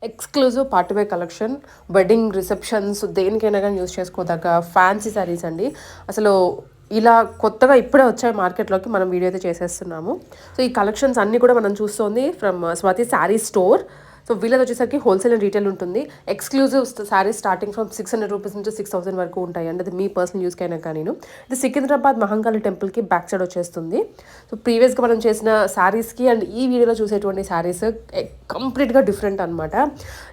Exclusive party wear collection. Wedding receptions దేనికైనా గానీ use చేసుకోదగ్గ fancy saris అండి. అసలు ఇలా కొత్తగా ఇప్పుడే వచ్చాయి మార్కెట్‌లోకి. మనం వీడియో అయితే చేసేస్తున్నాము. సో, ఈ కలెక్షన్స్ అన్నీ కూడా మనం చూస్తోంది from Swathi sari store. So, వీళ్ళది వచ్చేసరికి హోల్‌సేల్ అండ్ రీటైల్ ఉంటుంది. Exclusive saris starting from 600 rupees నుంచి 6000 వరకు ఉంటాయండి. అది మీ పర్సనల్ యూజ్‌కైనా కానీను. ఇది సికింద్రాబాద్ మహంకాళి టెంపుల్‌కి బ్యాక్ సైడ్ వచ్చేస్తుంది. సో, ప్రీవియస్‌గా మనం చేసిన శారీస్‌కి అండ్ ఈ వీడియోలో చూసేటువంటి శారీస్ కంప్లీట్‌గా డిఫరెంట్ అనమాట.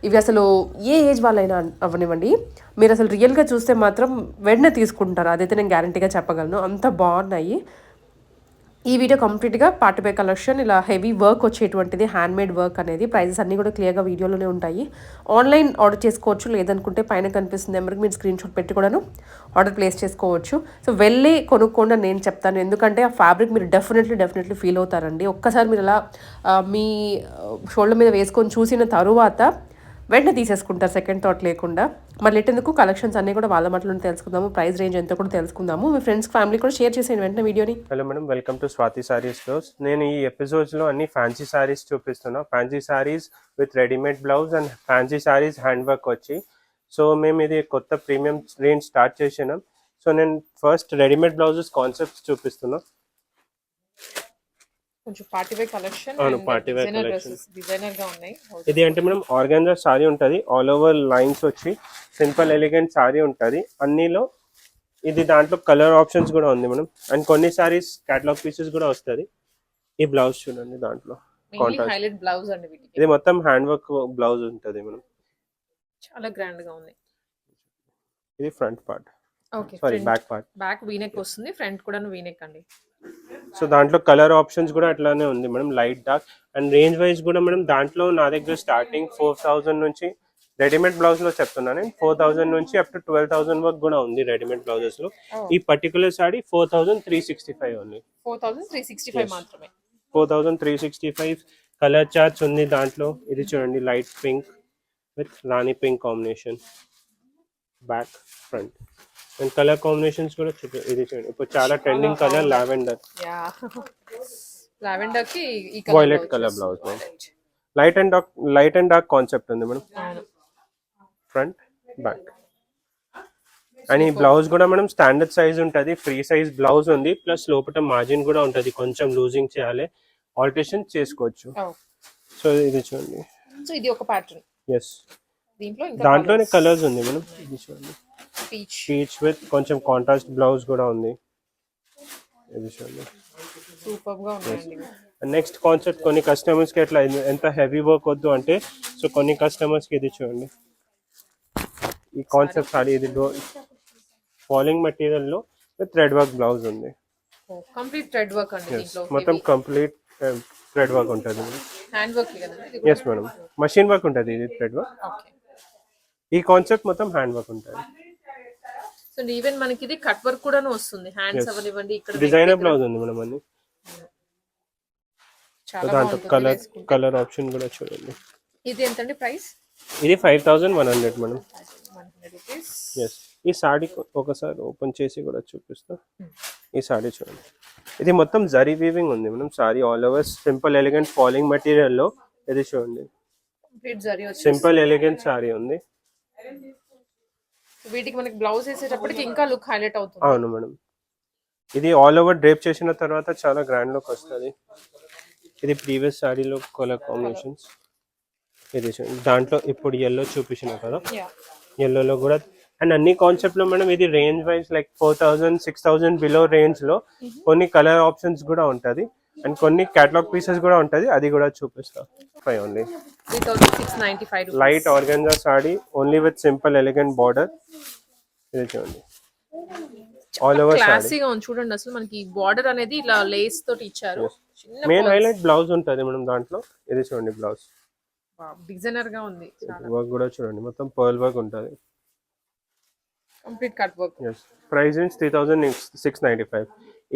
ఇవి అసలు ఏ ఏజ్ వాళ్ళైనా అవ్వనివ్వండి, మీరు అసలు రియల్‌గా చూస్తే మాత్రం వెంటనే తీసుకుంటారు. అదైతే నేను గ్యారంటీగా చెప్పగలను. అంత బాగున్నాయి. ఈ వీడియో కంప్లీట్‌గా పార్టీ వేర్ కలెక్షన్. ఇలా హెవీ వర్క్ వచ్చేటువంటిది, హ్యాండ్‌మేడ్ వర్క్ అనేది. ప్రైజెస్ అన్నీ కూడా క్లియర్‌గా వీడియోలోనే ఉంటాయి. ఆన్లైన్ ఆర్డర్ చేసుకోవచ్చు. లేదనుకుంటే పైన కనిపిస్తున్న నెంబర్‌కి మీరు స్క్రీన్‌షాట్ పెట్టి కూడాను ఆర్డర్ ప్లేస్ చేసుకోవచ్చు. సో, వెళ్ళి కొనుక్కోండి అని నేను చెప్తాను. ఎందుకంటే ఆ ఫ్యాబ్రిక్ మీరు డెఫినెట్లీ ఫీల్ అవుతారండి. ఒక్కసారి మీరు అలా మీ షోల్డర్ మీద వేసుకొని చూసిన తరువాత వెంటనే తీసేసుకుంటారు సెకండ్ థాట్ లేకుండా. మరి లేటెందుకు, కలెక్షన్స్ అన్నీ కూడా వాళ్ళ మాటలోనే తెలుసుకుందాము. ప్రైస్ రేంజ్ ఎంతో కూడా తెలుసుకుందాము. మీ ఫ్రెండ్స్, ఫ్యామిలీ కూడా షేర్ చేసేయండి వెంటనే వీడియోని. Hello madam, welcome to Swathi Saree Stores. నేను ఈ ఎపిసోడ్స్లో అన్ని ఫ్యాన్సీ సారీస్ చూపిస్తున్నా. Fancy saris with readymade blouse and fancy saris hand work వచ్చి. సో మేము ఇది కొత్త ప్రీమియం రేంజ్ స్టార్ట్ చేసినాం. సో నేను ఫస్ట్ రెడీమేడ్ బ్లౌజెస్ కాన్సెప్ట్స్ చూపిస్తున్నా. కొంచెం పార్టీ వేర్ కలెక్షన్ అవును, and party wear designer collection. Dresses designer గా ఉన్నాయి. ఇది అంటే మేడం ఆర్గాన్జా సారీ ఉంటుంది, ఆల్ ఓవర్ లైన్స్ వచ్చి సింపుల్ ఎలిగెంట్ సారీ ఉంటుంది. అన్నిలో ఇది దాంట్లో కలర్ ఆప్షన్స్ కూడా ఉంది మేడం. అండ్ కొన్ని సారీస్ కేటలాగ్ పీసెస్ కూడా వస్తుంది. ఈ బ్లౌజ్ చూడండి, దాంట్లో కాంట్రాస్ట్ హైలైట్ బ్లౌజ్ అండి వీటికి. ఇది మొత్తం హ్యాండ్ వర్క్ బ్లౌజ్ ఉంటుంది మేడం. చాలా గ్రాండ్ గా ఉంది. ఇది front part, okay, sorry back part. Back V-neck వస్తుంది, ఫ్రంట్ కూడా వీనెక్ అండి. సో దాంట్లో కలర్ ఆప్షన్స్ కూడా అట్లానే ఉంది madam, light dark. And range wise కూడా మేడం దాంట్లో నా దగ్గర స్టార్టింగ్ 4000 నుంచి రెడీమేడ్ బ్లౌజ్ లో చెప్తున్నాను, 4000 నుంచి అప్ టు 12000 వరకు కూడా ఉంది రెడీమేడ్ బ్లౌజెస్ లో. ఈ పర్టికులర్ సారీ 4365 ఉంది. 4365 మాత్రమే. 4365 కలర్ చార్ట్స్ ఉంది దాంట్లో. ఇది చూడండి, light pink with Rani pink combination, back front. And colour combinations కూడా ఇది చూడండి, ఇప్పుడు చాలా ట్రెండింగ్ కలర్ లావెండర్. లావెండర్ కి ఈ violet colour blouse madam. Light and dark concept ఉంది మేడం, ఫ్రంట్ బ్యాక్. అండ్ ఈ బ్లౌజ్ కూడా మేడం స్టాండర్డ్ సైజ్ ఉంటుంది, ఫ్రీ సైజ్ బ్లౌజ్ ఉంది. ప్లస్ లోపల మార్జిన్ కూడా ఉంటుంది, కొంచెం లూజింగ్ చేయాలి, ఆల్టరేషన్ చేసుకోవచ్చు. సో ఇది చూడండి, సో ఇది ఒక ప్యాటర్న్. ఎస్, దాంట్లోనే కలర్స్ ఉంది మేడం. ఇది చూడండి, పీచ్ విత్ కొంచెం కాంట్రాస్ట్ బ్లౌజ్ కూడా ఉంది. ఇది చూడండి, సూపర్ గా ఉంది. నెక్స్ట్ కాన్సెప్ట్, కొన్ని కస్టమర్స్ కి ఎట్లా ఎంత హెవీ వర్క్ వద్దు అంటే, సో కొన్ని కస్టమర్స్ కి ఇది చూడండి, ఈ కాన్సెప్ట్ సారీ. ఇది ఫాలింగ్ మెటీరియల్ లో విత్ థ్రెడ్ వర్క్ బ్లౌజ్ ఉంది. కంప్లీట్ థ్రెడ్ వర్క్ అండి దీంట్లో. మొత్తం కంప్లీట్ థ్రెడ్ వర్క్ ఉంటుంది. హ్యాండ్ వర్క్ కదా? ఎస్ మేడం, మషిన్ వర్క్ ఉంటుంది, ఇది థ్రెడ్ వర్క్. ఈ కాన్సెప్ట్ మొత్తం హ్యాండ్ వర్క్ ఉంటుంది. సో ఈవెన్ మనకి ఇది కట్ వర్క్ కూడా వస్తుంది, హ్యాండ్స్ అవనివ్వండి. ఇక్కడ డిజైనర్ బ్లౌజ్ ఉంది మేడం అన్ని. దాంట్లో కలర్ ఆప్షన్ కూడా చూడండి. ఇది ఎంతండి ప్రైస్? ఇది 5100 మేడం. ఎస్, ఈ సాడీ ఒకసారి ఓపెన్ చేసి కూడా చూపిస్తా. ఈ సాడీ చూడండి, ఇది మొత్తం జరీ వీవింగ్ ఉంది madam. Sorry all over simple elegant falling material లో. ఇది చూడండి, సింపుల్ ఎలిగెంట్ సారీ ఉంది. వీటికి మనకి బ్లౌజ్ వేసేటప్పటికి ఇంకా లుక్ హైలైట్ అవుతుంది. అవును మేడం, ఇది ఆల్ ఓవర్ డ్రేప్ చేసిన తర్వాత చాలా గ్రాండ్ లుక్ వస్తుంది. ఇది ప్రీవియస్ సారీలో కలర్ కాంబినేషన్స్. ఇది దాంట్లో ఇప్పుడు ఎల్లో చూపించిన కదా, ఎల్లోలో కూడా. అండ్ అన్ని కాన్సెప్ట్ లో మేడం ఇది range wise like 4000 6000 below range లో కొన్ని కలర్ ఆప్షన్స్ కూడా ఉంటుంది. అండ్ కొన్ని కేటలాగ్ పీసెస్ కూడా ఉంటుంది, అది కూడా చూపిస్తా. Only 3695 light organza sorry only with simple elegant border. ఇది చూడండి, ఆల్ ఓవర్ క్లాసీగా ఉంది చూడండి. అసలు మనకి బార్డర్ అనేది ఇలా లేస్ తోటి ఇచ్చారు. మెయిన్ హైలైట్ బ్లౌజ్ ఉంటుంది మేడం దాంట్లో. ఇది చూడండి, బ్లౌజ్ డిజైనర్ గా ఉంది. వర్క్ కూడా చూడండి, మొత్తం పర్ల్ వర్క్ ఉంటుంది, complete cut work. Price range 3695.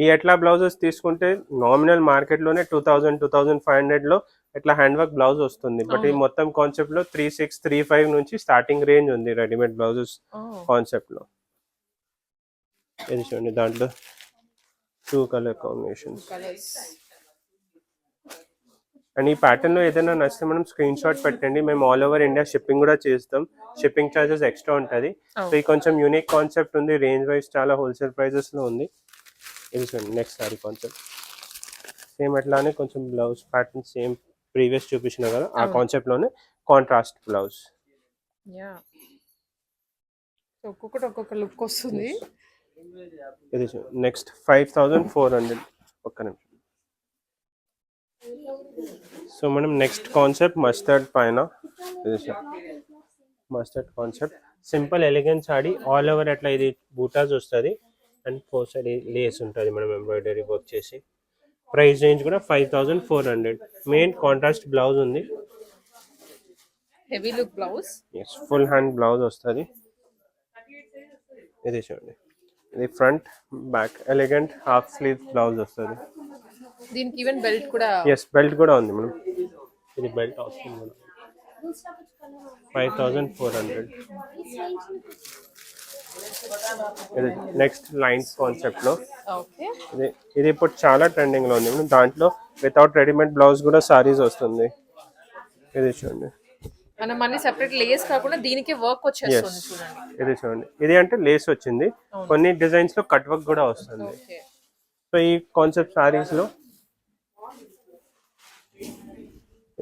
ఈ ఎట్లా బ్లౌజెస్ తీసుకుంటే నామినల్ మార్కెట్ లోనే 2500 లో ఎట్లా హ్యాండ్ వర్క్ బ్లౌజ్ వస్తుంది. బట్ ఈ మొత్తం కాన్సెప్ట్ లో 3635 నుంచి స్టార్టింగ్ రేంజ్ ఉంది రెడీమేడ్ బ్లౌజెస్ కాన్సెప్ట్ లో. ఇది చూడండి, దాంట్లో 2 కలర్ కాంబినేషన్స్. అండ్ ఈ ప్యాటర్న్ లో ఏదైనా నచ్చితే మనం స్క్రీన్ షాట్ పెట్టండి, మేము ఆల్ ఓవర్ ఇండియా షిప్పింగ్ కూడా చేస్తాం. షిప్పింగ్ ఛార్జెస్ ఎక్స్ట్రా ఉంటుంది. సో ఇది కొంచెం యూనిక్ కాన్సెప్ట్ ఉంది, రేంజ్ వైజ్ చాలా హోల్సేల్ ప్రైజెస్ లో ఉంది. ఇది చూడండి నెక్స్ట్ సారీ కాన్సెప్ట్. సేమ్ అట్లానే కొంచెం బ్లౌజ్ ప్యాటర్న్ సేమ్ ప్రీవియస్ చూపించిన కదా ఆ కాన్సెప్ట్ లోనే కాంట్రాస్ట్ బ్లౌజ్. ఒక్కొక్కటి ఒక్కొక్క లుక్ వస్తుంది. ఇది నెక్స్ట్ 5400. ఒక్క నిమిషం. సో మనం నెక్స్ట్ కాన్సెప్ట్ మస్టర్డ్ పైన, ఇది mustard concept simple elegant saree all over అట్లా ఇది బూటాస్ వస్తుంది అండ్ 4 సైడ్ లేస్ ఉంటుంది మనం ఎంబ్రాయిడరీ వర్క్ చేసి. ప్రైస్ రేంజ్ కూడా 5400. మెయిన్ కాంట్రాస్ట్ బ్లౌజ్ ఉంది, heavy look blouse. Yes full hand blouse వస్తుంది. ఇది చూడండి, ఇది front back elegant half sleeve blouse వస్తుంది. దీనికి ఈవెన్ బెల్ట్ కూడా, ఎస్ బెల్ట్ కూడా ఉంది మేడం. ఇది బెల్ట్ ఆప్షన్ కూడా 5400. ఇది నెక్స్ట్ లైన్స్ కాన్సెప్ట్ లో. ఓకే, ఇది ఇప్పుడు చాలా ట్రెండింగ్ లో ఉంది మేడం. దాంట్లో వితౌట్ రెడీమేడ్ బ్లౌజ్ కూడా సారీస్ వస్తుంది. ఇది చూడండి, మనం అన్ని సెపరేట్ లేస్ కాకుండా దీనికి వర్క్ వచ్చేస్తుంది చూడండి. ఇది చూడండి, ఇది అంటే లేస్ వచ్చింది, కొన్ని డిజైన్స్ లో కట్ వర్క్ కూడా వస్తుంది. సో ఈ కాన్సెప్ట్ సారీస్ లో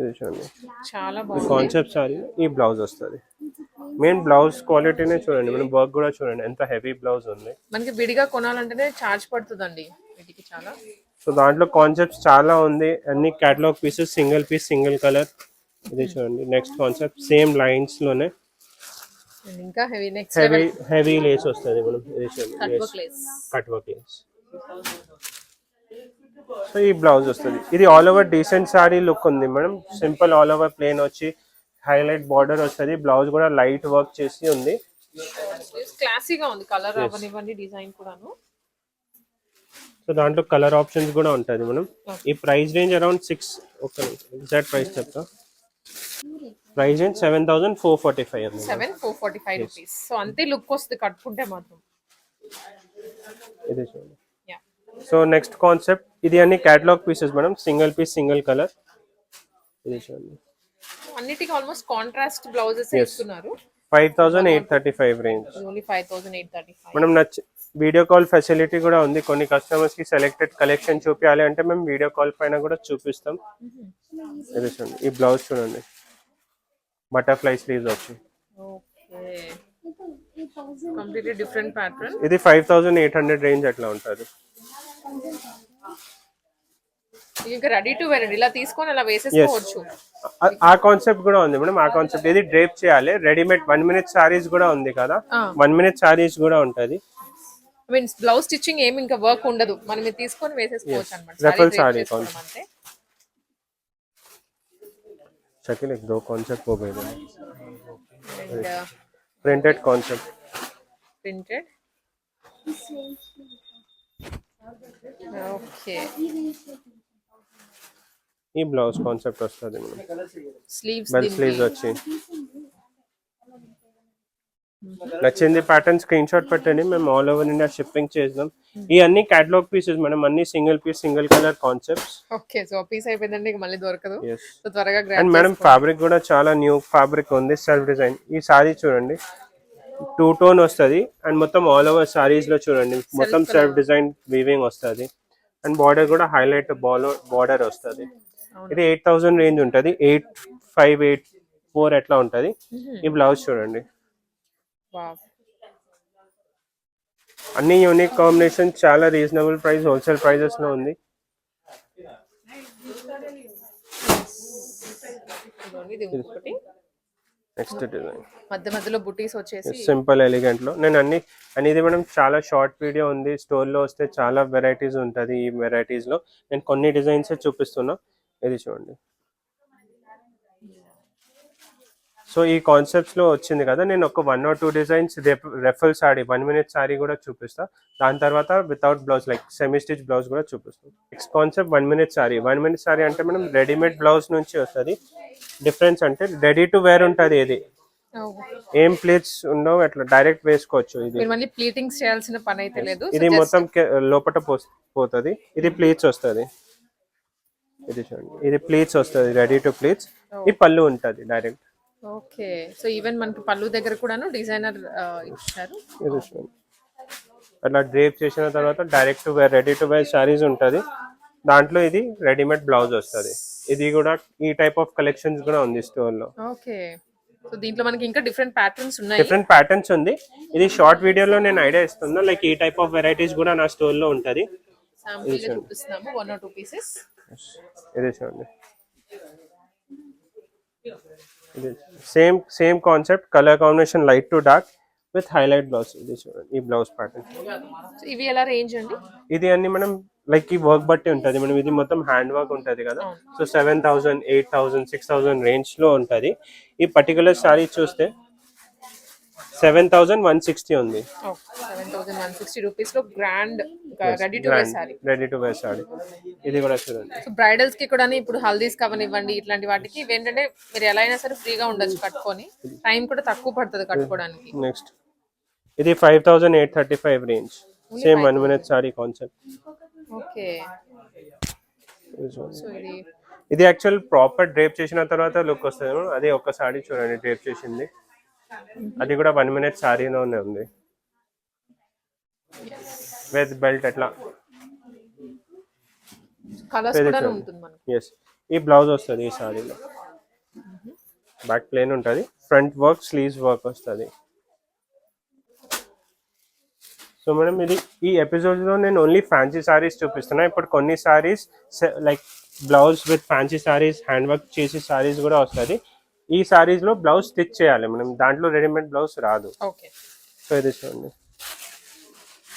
ఇది చూడండి చాలా ఈ బాగుంది. కాన్సెప్ట్ సారీ ఈ బ్లౌజ్ వస్తుంది. మెయిన్ బ్లౌజ్ క్వాలిటీనే చూడండి, మనం వర్క్ కూడా చూడండి ఎంత హెవీ బ్లౌజ్ ఉంది. మనకి విడిగా కొనాలంటేనే చార్జ్ పడుతుందండి వీటికి చాలా. సో దాంట్లో కాన్సెప్ట్స్ చాలా ఉంది, అన్ని catalogue pieces, single piece single colour. ఇది చూడండి నెక్స్ట్ కాన్సెప్ట్ సేమ్ లైన్స్ లోనే ఇంకా హెవీ నెక్స్ట్ హెవీ లేస్ వస్తుంది మనం. ఇది చూడండి కట్ వర్క్ లేస్. సో ఈ బ్లౌజ్ వస్తుంది. ఇది all over decent sari look ఉంది madam. Simple all over plain వచ్చి హైలైట్ బార్డర్ వస్తుంది. బ్లౌజ్ కూడా లైట్ వర్క్ చేసి ఉంది, క్లాసీగా ఉంది. కలర్ అవనివ్వండి, డిజైన్ కూడాను. సో దాంట్లో కలర్ ఆప్షన్స్ కూడా ఉంటుంది మనం. ఈ ప్రైస్ రేంజ్ అరౌండ్ 6, ఒక ఎగ్జాక్ట్ ప్రైస్ చెప్తా. ప్రైస్ రేంజ్ 7445 అండి. 7445 రూపీస్. సో అంతే లుక్ వస్తుంది కట్టుకుంటే మాత్రం. ఇది చూడండి. సో నెక్స్ట్ కాన్సెప్ట్, ఇది అన్ని catalogue pieces madam, single piece single colour. ఇది చూడండి అన్నిటికీ ఆల్మోస్ట్ కాంట్రాస్ట్ బ్లౌజెస్ ఇస్తున్నారు. 5835 రేంజ్. ఓన్లీ 5835. మనం వీడియో కాల్ ఫెసిలిటీ కూడా ఉంది. కొన్ని కస్టమర్స్ కి సెలెక్టెడ్ కలెక్షన్ చూపించాలి అంటే మేము వీడియో కాల్ పైన కూడా చూపిస్తాం. ఇది చూడండి, ఈ బ్లౌజ్ చూడండి బటర్ఫ్లై స్లీవ్స్ వచ్చి. Okay, completely different pattern. ఇది 5800 రేంజ్ అట్లా ఉంటుంది. ఇంకా రెడీ టు వేర్ ఇలా తీసుకొని అలా వేసేసుకోవచ్చు. ఆ కాన్సెప్ట్ కూడా ఉంది మేడం. ఆ కాన్సెప్ట్ ఇది డ్రేప్ చేయాలి. రెడీమేడ్ 1 minute సారీస్ కూడా ఉంది కదా, 1 minute సారీస్ కూడా ఉంటది. మీన్స్ బ్లౌజ్ స్టిచ్చింగ్ ఏమి ఇంకా వర్క్ ఉండదు, మనం ఇది తీసుకొని వేసేసుకోవచ్చు అన్నమాట. Ruffle sorry concept. शकील एक दो कॉन्सेप्ट हो गए प्रिंटेड कॉन्सेप्ट प्रिंटेड ఓకే ఈ బ్లౌజ్ కాన్సెప్ట్ వస్తది మనం స్లీవ్స్ బెల్ స్లీవ్స్ వచ్చి నచ్చింది ప్యాటర్న్ స్క్రీన్ షాట్ పెట్టండి మేము ఆల్ ఓవర్ ఇండియా షిప్పింగ్ చేద్దాం ఈ అన్ని కేటలాగ్ పీసెస్ మనం అన్ని single piece single colour concepts okay so piece అయిపోయిందండి ఇక మళ్ళీ దొరకదు సో త్వరగా గ్రాబ్ అండ్ మేడం ఫ్యాబ్రిక్ కూడా చాలా న్యూ ఫ్యాబ్రిక్ ఉంది సెల్ఫ్ డిజైన్ ఈ సారీ చూడండి 2 టోన్ వస్తది అండ్ మొత్తం ఆల్ ఓవర్ సారీస్ లో చూడండి మొత్తం సెల్ఫ్ డిజైన్ వీవింగ్ వస్తది అండ్ బార్డర్ కూడా హైలైట్ బార్డర్ వస్తది ఇది 8000 రేంజ్ ఉంటది 8584 ఎట్లా ఉంటది ఈ బ్లౌజ్ చూడండి వావ్ అన్ని యూనిక్ కాంబినేషన్ చాలా రీజనబుల్ ప్రైస్ హోల్సేల్ ప్రైజెస్ లో ఉంది నెక్స్ట్ డిజైన్ మధ్య మధ్యలో బుటీస్ వచ్చేసి సింపుల్ ఎలిగెంట్ లో నేను అనేది మనం చాలా షార్ట్ వీడియో ఉంది స్టోర్ లో వస్తే చాలా వెరైటీస్ ఉంటది ఈ వెరైటీస్ లో నేను కొన్ని డిజైన్స్ చూపిస్తున్నా ఇది చూడండి సో ఈ కాన్సెప్ట్స్ లో వచ్చింది కదా నేను ఒక 1 or 2 designs ruffle sari 1 minute sari కూడా చూపిస్తా దాని తర్వాత without blouse like semi stitch blouse కూడా చూపిస్తాం next concept 1 minute sari 1 minute sari అంటే మనం రెడీమేడ్ బ్లౌజ్ నుంచి వస్తుంది డిఫరెన్స్ అంటే రెడీ టు వేర్ ఉంటుంది ఇది ఏం ప్లేట్స్ ఉండవు అట్లా డైరెక్ట్ వేసుకోవచ్చు ఇది మళ్ళీ ప్లీటింగ్స్ చేయాల్సిన పని అయితే లేదు ఇది మొత్తం లోపట పోతుంది ఇది ప్లేట్స్ వస్తుంది ఇది చూడండి, ఇది ప్లీట్స్ వస్తుంది, రెడీ టు ప్లీట్స్. ఈ పళ్ళు ఉంటుంది డైరెక్ట్. ఓకే, సో ఈవెన్ మనకి పళ్ళు దగ్గర కూడాను డిజైనర్ ఇచ్చారు. ఇది చూడండి, అట్లా డ్రేప్ చేసిన తర్వాత direct to wear ready to wear saris ఉంటుంది. దాంట్లో ఇది రెడీమేడ్ బ్లౌజ్ వస్తుంది. ఇది కూడా ఈ టైప్ ఆఫ్ కలెక్షన్స్ కూడా ఉంది స్టోర్ లో. ఓకే, సో దీంట్లో మనకి ఇంకా డిఫరెంట్ ప్యాటర్న్స్ ఉన్నాయి. డిఫరెంట్ ప్యాటర్న్స్ ఉంది. ఇది షార్ట్ వీడియోలో నేను ఐడియా ఇస్తున్నా, లైక్ ఈ టైప్ ఆఫ్ వెరైటీస్ కూడా నా స్టోర్ లో ఉంటుంది. శాంపుల్ గా చూపిస్తున్నాము 1 or 2 పీసెస్. ఇది చూడండి, ఇది same concept, colour combination light to dark with highlight blouse. ఇది చూడండి, ఈ బ్లౌజ్ ప్యాటర్న్. సో ఇవి ఎలా రేంజ్ అండి? ఇది అన్ని మనం లైక్ ఈ వర్క్ బట్టి ఉంటుంది మనం. ఇది మొత్తం హ్యాండ్ వర్క్ ఉంటుంది కదా, సో 7,000, 8,000, 6,000 రేంజ్ లో ఉంటుంది. ఈ పర్టికులర్ సారీ చూస్తే 7,160 ఉంది. 7,160 రూపీస్ లో grand ready to wear sari. Ready to wear sari. ఇది కూడా చూడండి. సో బ్రైడల్స్ కి కూడా ఇప్పుడు హల్దీస్ కవనివ్వండి, ఇట్లాంటి వాటికి ఇవేంటంటే మీరు ఎలా అయినా సరే ఫ్రీగా ఉండొచ్చు కట్టుకొని, టైం కూడా తక్కువ పడుతుంది కట్టుకోవడానికి. నెక్స్ట్ ఇది 5,835 range, same 1 minute sorry concept. Okay, so ఇది యాక్చువల్ ప్రాపర్ డ్రేప్ చేసిన తర్వాత లుక్ వస్తుంది. అది ఒక సారీ చూడండి డ్రేప్ చేసింది, అది కూడా 1 minute సారీలోనే ఉంది విత్ బెల్ట్. అట్లా కలర్స్ కూడా ఉంటుంది మనకి. ఎస్, ఈ బ్లౌజ్ వస్తుంది ఈ సారీలో. బ్యాక్ ప్లేన్ ఉంటుంది, ఫ్రంట్ వర్క్, స్లీవ్స్ వర్క్ వస్తుంది. సో మేడం ఇది ఈ ఎపిసోడ్లో నేను ఓన్లీ ఫ్యాన్సీ సారీస్ చూపిస్తున్నా. ఇప్పుడు కొన్ని saris like blouse with fancy saris, hand work చేసి సారీస్ కూడా వస్తుంది. ఈ సారీస్లో బ్లౌజ్ స్టిచ్ చేయాలి మనం, దాంట్లో రెడీమేడ్ బ్లౌజ్ రాదు. ఓకే, సో ఇది చూడండి,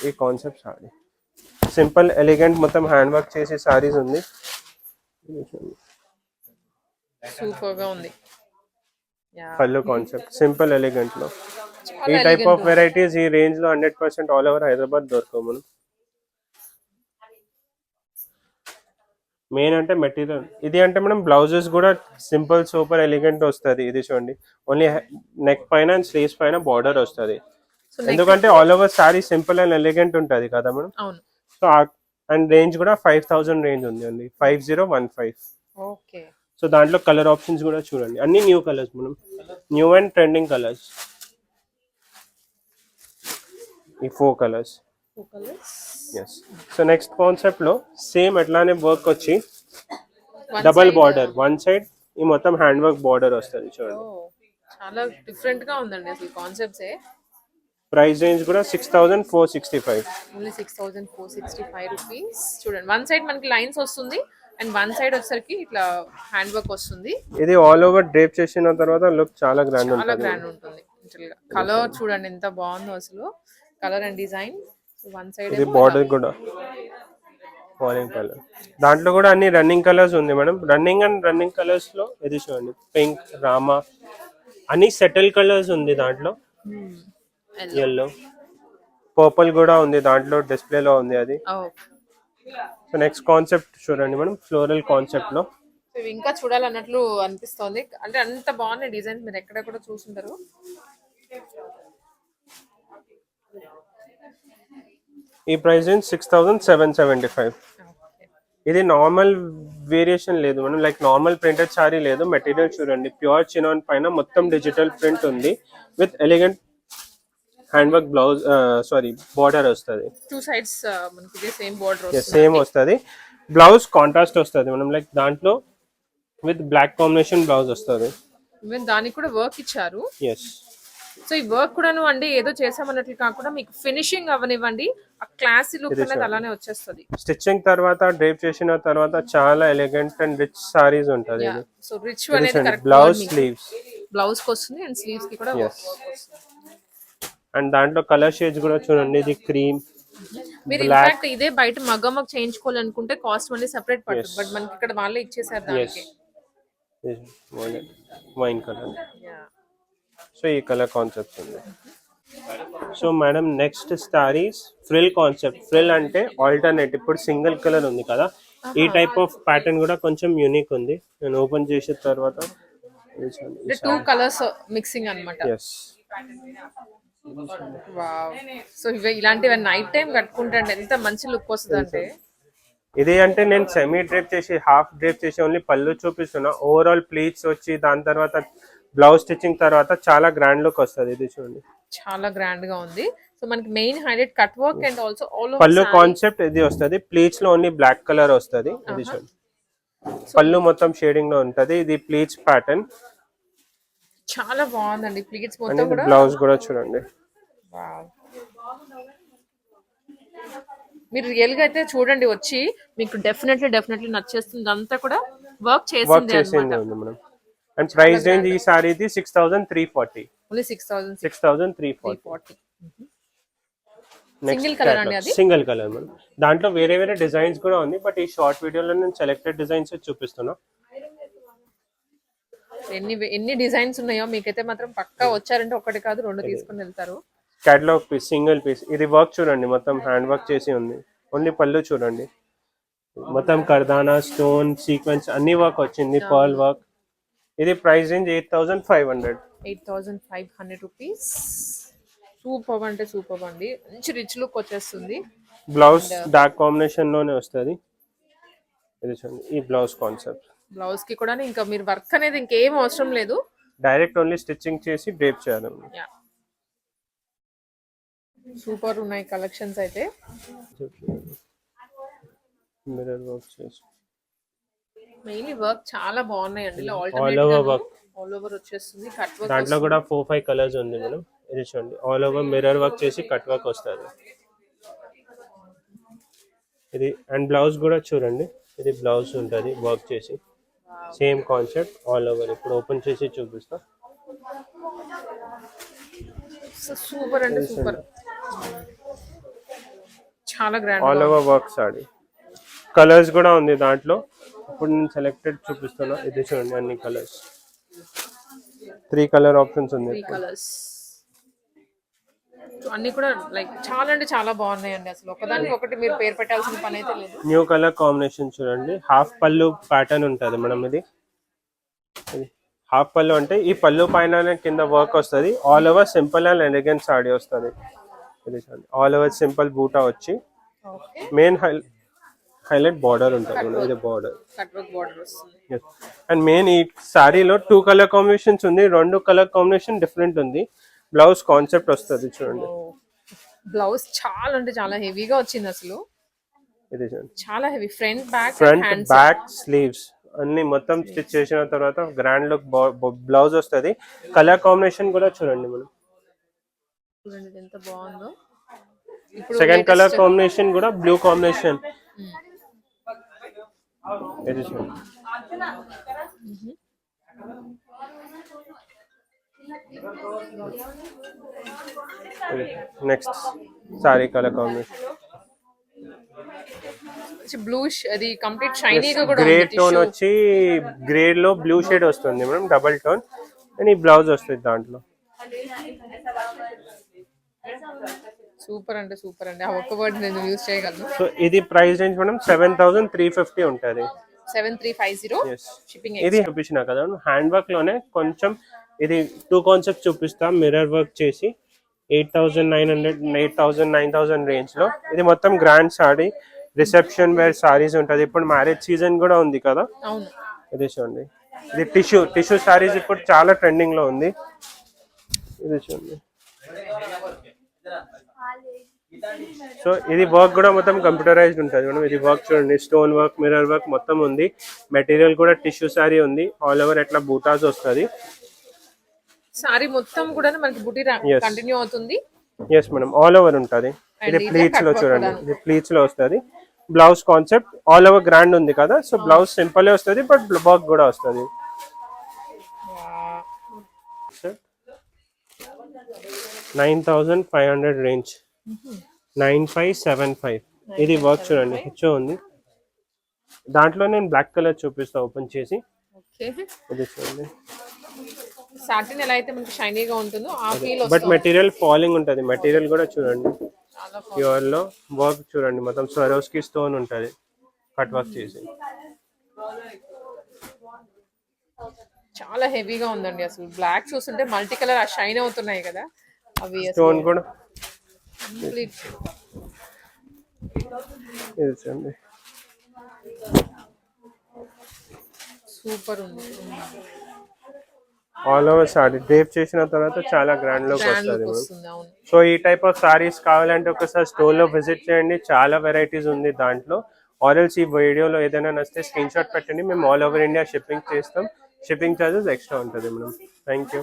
ఈ కాన్సెప్ట్ సారీ సింపుల్ ఎలిగెంట్ మొత్తం హ్యాండ్ వర్క్ చేసి సారీస్ ఉంది. సూపర్ గా ఉంది. పళ్ళు కాన్సెప్ట్ సింపుల్ ఎలిగెంట్ లో. ఈ టైప్ ఆఫ్ వెరైటీస్ ఈ రేంజ్ లో 100% ఆల్ ఓవర్ హైదరాబాద్ దొరకవు మనం. మెయిన్ అంటే మెటీరియల్. ఇది అంటే మనం బ్లౌజెస్ కూడా సింపుల్ సూపర్ ఎలిగెంట్ వస్తుంది. ఇది చూడండి, ఓన్లీ నెక్ పైన అండ్ స్లీవ్స్ పైన బార్డర్ వస్తుంది. ఎందుకంటే all over sorry simple and elegant ఉంటుంది కదా మేడం. సో అండ్ రేంజ్ కూడా 5,000 రేంజ్ ఉంది, ఓన్లీ 5015. ఓకే, సో దాంట్లో కలర్ ఆప్షన్స్ కూడా చూడండి, అన్ని న్యూ కలర్స్ మనం, న్యూ అండ్ ట్రెండింగ్ కలర్స్. ఈ 4 colours. Yes. So next concept లో సేమ్ అట్లానే వర్క్ వచ్చి డబల్ బార్డర్, వన్ సైడ్ ఈ మొత్తం హ్యాండ్ వర్క్ బార్డర్ వస్తుంది చూడండి. చాలా డిఫరెంట్ గా ఉందండి అసలు కాన్సెప్ట్స్. ప్రైస్ రేంజ్ కూడా 6,465. Only 6,465 rupees. చూడండి, వన్ సైడ్ మనకి లైన్స్ వస్తుంది అండ్ వన్ సైడ్ వచ్చేసరికి ఇట్లా హ్యాండ్ వర్క్ వస్తుంది. ఇది ఆల్ ఓవర్ డ్రేప్ చేసిన తర్వాత లుక్ చాలా గ్రాండ్ ఉంటుంది. చాలా గ్రాండ్ ఉంటుంది. కలర్ చూడండి ఎంత బాగుందో అసలు, colour and design. One side ఇది బార్డర్ కూడా ఆరెంజ్ కలర్. దాంట్లో కూడా అన్ని రన్నింగ్ కలర్స్ ఉంది మేడం. రన్నింగ్ కలర్స్ లో ఇది చూడండి, పింక్, రామా, అన్ని సెటిల్ కలర్స్ ఉంది దాంట్లో. ఎల్లో, పర్పుల్ కూడా ఉంది దాంట్లో, డిస్ప్లేలో ఉంది అది. సో నెక్స్ట్ కాన్సెప్ట్ చూడండి మేడం, ఫ్లోరల్ కాన్సెప్ట్ లో. ఇంకా చూడాలన్నట్లు అనిపిస్తోంది, అంటే అంత బాగున్నాయి డిజైన్స్, మీరు ఎక్కడ కూడా చూసుంటారు. ఈ ప్రైస్ రేంజ్ 6,775. ఇది నార్మల్ వేరియేషన్ లేదు మనం, లైక్ నార్మల్ ప్రింటెడ్ సారీ లేదు. మెటీరియల్ చూడండి, ప్యూర్ చినాన్ పైన మొత్తం డిజిటల్ ప్రింట్ ఉంది with elegant hand work blouse, sorry border వస్తుంది. 2 sides మనకి సేమ్ బార్డర్ సేమ్ వస్తుంది. బ్లౌజ్ కాంట్రాస్ట్ వస్తుంది మనం, లైక్ దాంట్లో విత్ బ్లాక్ కాంబినేషన్ బ్లౌజ్ వస్తుంది. ఈవెన్ దానికి కూడా వర్క్ ఇచ్చారు. ఎస్. సో ఈ వర్క్ కూడాను అండి ఏదో చేసామన్నట్లు కాకుండా మీకు ఫినిషింగ్ అవనివ్వండి, ఆ క్లాసీ లుక్ అనేది అలానే వచ్చేస్తుంది. స్టిచ్చింగ్ తర్వాత డ్రేప్ చేసిన తర్వాత చాలా ఎలిగెంట్ అండ్ రిచ్ సారీస్ ఉంటుంది. సో రిచ్ అనేది కరెక్ట్. బ్లౌజ్, స్లీవ్స్, బ్లౌజ్ కి వస్తుంది అండ్ స్లీవ్స్ కి కూడా అండ్ దాంట్లో కలర్ షేడ్స్ కూడా చూడండి, ఇది క్రీమ్. మీరు ఇన్ఫాక్ట్ ఇదే బయట మగ్గమ్మకు చేయించుకోవాలనుకుంటే కాస్ట్ మళ్ళీ సెపరేట్ పడుతుంది, బట్ మనకి ఇక్కడ వాళ్ళే ఇచ్చేసారు దానికి. Wine colour. సో ఈ కలర్ కాన్సెప్ట్ ఉంది. So madam next saris frill concept. Frill అంటే ఆల్టర్నేట్, ఇప్పుడు సింగిల్ కలర్ ఉంది కదా, ఈ టైప్ ఆఫ్ ప్యాటర్న్ కూడా కొంచెం యూనిక్ ఉంది. నేను ఓపెన్ చేసిన తర్వాత 2 కలర్స్ మిక్సింగ్ అన్నమాట. ఎస్. వావ్. సో ఇలాంటివి నైట్ టైం కట్టుకుంటే ఎంత మంచి లుక్ వస్తుంది అంటే. ఇది అంటే నేను సెమీ డ్రేప్ చేసి హాఫ్ డ్రేప్ చేసి ఓన్లీ పళ్ళు చూపిస్తున్నా. ఓవరాల్ ప్లీట్స్ వచ్చి దాని తర్వాత బ్లౌజ్ స్టిచ్చింగ్ తర్వాత చాలా గ్రాండ్ లుక్ వస్తుంది. ఇది చూడండి, చాలా గ్రాండ్ గా ఉంది. సో మనకి main highlight cut work and also all పళ్ళు కాన్సెప్ట్ ఇది వస్తుంది. ప్లీట్స్ లో ఓన్లీ బ్లాక్ కలర్ వస్తుంది. ఇది చూడండి, పళ్ళు మొత్తం షేడింగ్ లో ఉంటది. ఇది ప్లీట్స్ ప్యాటర్న్, చాలా బాగుందండి. ప్లీట్స్ మొత్తం కూడా. బ్లౌజ్ కూడా చూడండి. మీరు రియల్ గా అయితే చూడండి వచ్చి, మీకు డెఫినెట్లీ నచ్చేస్తుంది. అంతా కూడా వర్క్ వర్క్ చేసింది చేసింది ఉంది మేడం. అండ్ ప్రైస్ రేంజ్ ఈ సారీది 6340. ఓన్లీ 6340. 6340. సింగిల్ కలర్ అండి అది. Single colour madam. దాంట్లో వేరే వేరే డిజైన్స్ కూడా ఉంది, బట్ ఈ షార్ట్ వీడియోలో నేను సెలెక్టెడ్ డిజైన్స్ చూపిస్తున్నా. ఎన్ని డిజైన్స్ ఉన్నాయో మీకైతే మాత్రం పక్కా వచ్చారంటే ఒకటి కాదు రెండు తీసుకుని వెళ్తారు. Catalogue piece, single piece. ఇది వర్క్ చూడండి, మొత్తం హ్యాండ్ వర్క్ చేసి ఉంది. ఓన్లీ పళ్ళు చూడండి, మొత్తం కర్దానా స్టోన్ సీక్వెన్స్ అన్ని వర్క్ వచ్చింది, పర్ల్ వర్క్. ఇది ప్రైస్ రేంజ్ 8500. 8500 రూపీస్. సూపర్ అంటే సూపర్ అండి, మంచి రిచ్ లుక్ వచ్చేస్తుంది. బ్లౌజ్ డార్క్ కాంబినేషన్ లోనే వస్తుంది. ఇది చూడండి, ఈ బ్లౌజ్ కాన్సెప్ట్. బ్లౌజ్ కి కూడా ఇంకా మీరు వర్క్ అనేది ఇంకేం అవసరం లేదు, డైరెక్ట్ ఓన్లీ స్టిచ్చింగ్ చేసి డ్రేప్ చేయాలి. సూపర్ ఉన్నాయి కలెక్షన్స్ అయితే. మిర్రర్ వర్క్ చేసి మెయిన్లీ వర్క్ చాలా బాగున్నాయండి. All over work, all over వచ్చేస్తుంది. కట్ వర్క్ దాంట్లో కూడా 4-5 కలర్స్ ఉంది మేడం. ఇది చూడండి, ఆల్ ఓవర్ మిర్రర్ వర్క్ చేసి కట్ వర్క్ వస్తుంది. ఇది అండ్ బ్లౌజ్ కూడా చూడండి, ఇది బ్లౌజ్ ఉంటుంది వర్క్ చేసి, సేమ్ కాన్సెప్ట్ ఆల్ ఓవర్. ఇప్పుడు ఓపెన్ చేసి చూపిస్తా. సూపర్ అంటే సూపర్, చాలా grand. All over work sorry. Colours కూడా ఉంది దాంట్లో, ఇప్పుడు నేను సెలెక్టెడ్ చూపిస్తున్నా. ఇది చూడండి, అన్ని కలర్స్, 3 కలర్ ఆప్షన్స్ ఉంది. 3 కలర్స్ అన్ని కూడా లైక్ చాలా అంటే చాలా బాగున్నాయండి. అసలు ఒకదానికి ఒకటి మీరు పేరు పెట్టాల్సిన పని అయితే లేదు. న్యూ కలర్ కాంబినేషన్ చూడండి. హాఫ్ పళ్ళు ప్యాటర్న్ ఉంటుంది మేడం. ఇది హాఫ్ పళ్ళు అంటే ఈ పళ్ళు పైన కింద వర్క్ వస్తుంది. All over simple and elegant saree వస్తుంది. ఇది చూడండి, ఆల్ ఓవర్ సింపుల్ బూటా వచ్చి మెయిన్ హైలైట్ బార్డర్ ఉంటుంది మేడం. ఇది బార్డర్, కట్ వర్క్ బార్డర్ వస్తుంది. అండ్ మెయిన్ ఈ సారీలో 2 కలర్ కాంబినేషన్స్ ఉంది. 2 కలర్ కాంబినేషన్ డిఫరెంట్ ఉంది. బ్లౌజ్ కాన్సెప్ట్ వస్తుంది చూడండి. బ్లౌజ్ చాలా అంటే చాలా హెవీగా వచ్చింది అసలు. ఇది చూడండి, చాలా హెవీ. ఫ్రంట్ బ్యాక్ స్లీవ్స్ అన్ని మొత్తం స్టిచ్ చేసిన తర్వాత గ్రాండ్ లుక్ బ్లౌజ్ వస్తుంది. కలర్ కాంబినేషన్ కూడా చూడండి మనం, చూడండి ఎంత బాగుందో. సెకండ్ కలర్ కాంబినేషన్ కూడా బ్లూ కాంబినేషన్. ఇది చూడండి, next sorry colour combination bluish, అది కంప్లీట్ షైనీగా కూడా గ్రే టోన్ వచ్చి గ్రే లో బ్లూ షేడ్ వస్తుంది మేడం, డబుల్ టోన్. అండ్ ఈ బ్లౌజ్ వస్తుంది దాంట్లో. సూపర్ అంటే సూపర్ అండి, ఆ ఒక్క వర్డ్ నేను యూజ్ చేయగలను. సో ఇది ప్రైస్ రేంజ్ మేడం 7350 ఉంటుంది. 7350 షిప్పింగ్. ఇది చూపించిన కదా హ్యాండ్ వర్క్ లోనే కొంచెం ఇది 2 కాన్సెప్ట్ చూపిస్తా. మిర్రర్ వర్క్ చేసి 8900 8000 9000 రేంజ్ లో. ఇది మొత్తం grand sari, reception wear saris ఉంటుంది. ఇప్పుడు మ్యారేజ్ సీజన్ కూడా ఉంది కదా. అవును, ఇది చూడండి, ఇది టిష్యూ సారీస్ ఇప్పుడు చాలా ట్రెండింగ్ లో ఉంది. ఇది చూడండి. సో ఇది వర్క్ కూడా మొత్తం కంప్యూటరైజ్డ్ ఉంటుంది మేడం. ఇది వర్క్ చూడండి, స్టోన్ వర్క్, మిర్రర్ వర్క్ మొత్తం ఉంది. మెటీరియల్ కూడా టిష్యూ సారీ ఉంది. ఆల్ ఓవర్ ఎట్లా బూటాస్ వస్తుంది. సారీ మొత్తం కూడా మనకి బుటీ కంటిన్యూ అవుతుంది. ఎస్ మేడం, ఆల్ ఓవర్ ఉంటుంది. ఇది ప్లీట్స్ లో చూడండి, ఇది ప్లీట్స్ లో వస్తుంది. Blouse concept all over grand ఉంది కదా. సో బ్లౌజ్ సింపుల్ వస్తుంది, బట్ వర్క్ కూడా వస్తుంది. 9500 రేంజ్, 9575. ఇది వర్క్ చూడండి, హెచ్ఓ ఉంది. దాంట్లో నేను బ్లాక్ కలర్ చూపిస్తా ఓపెన్ చేసి. ఇది చూడండి, సాటిన్ ఎలా అయితే మనకి షైనీగా ఉంటుందో ఆ ఫీల్ వస్తుంది. బట్ మెటీరియల్ ఫాలింగ్ ఉంటుంది. మెటీరియల్ కూడా చూడండి, ప్యూర్ లో వర్క్ చూడండి, మొత్తం స్వరోస్కి స్టోన్ ఉంటుంది కట్ వర్క్ చేసి. చాలా హెవీగా ఉందండి. అసలు బ్లాక్ చూస్తుంటే మల్టీ కలర్ షైన్ అవుతున్నాయి కదా అవి. స్టోన్ కూడా కంప్లీట్. ఇది చూడండి, సూపర్ ఉంది. ఆల్ ఓవర్ సారీ డ్రేప్ చేసిన తర్వాత చాలా గ్రాండ్ లుక్ గ్రాండ్ వస్తుంది లుక్ మేడం. వస్తుంది. అవును. సో ఈ టైప్ ఆఫ్ సారీస్ కావాలంటే ఒకసారి స్టోర్ లో విజిట్ చేయండి, చాలా వెరైటీస్ ఉంది దాంట్లో. ఆర్ఎల్స్ ఈ వీడియోలో ఏదైనా నచ్చితే స్క్రీన్ షాట్ పెట్టండి, మేము ఆల్ ఓవర్ ఇండియా షిప్పింగ్ చేస్తాం. షిప్పింగ్ ఛార్జెస్ ఎక్స్ట్రా ఉంటుంది మేడం. Thank you.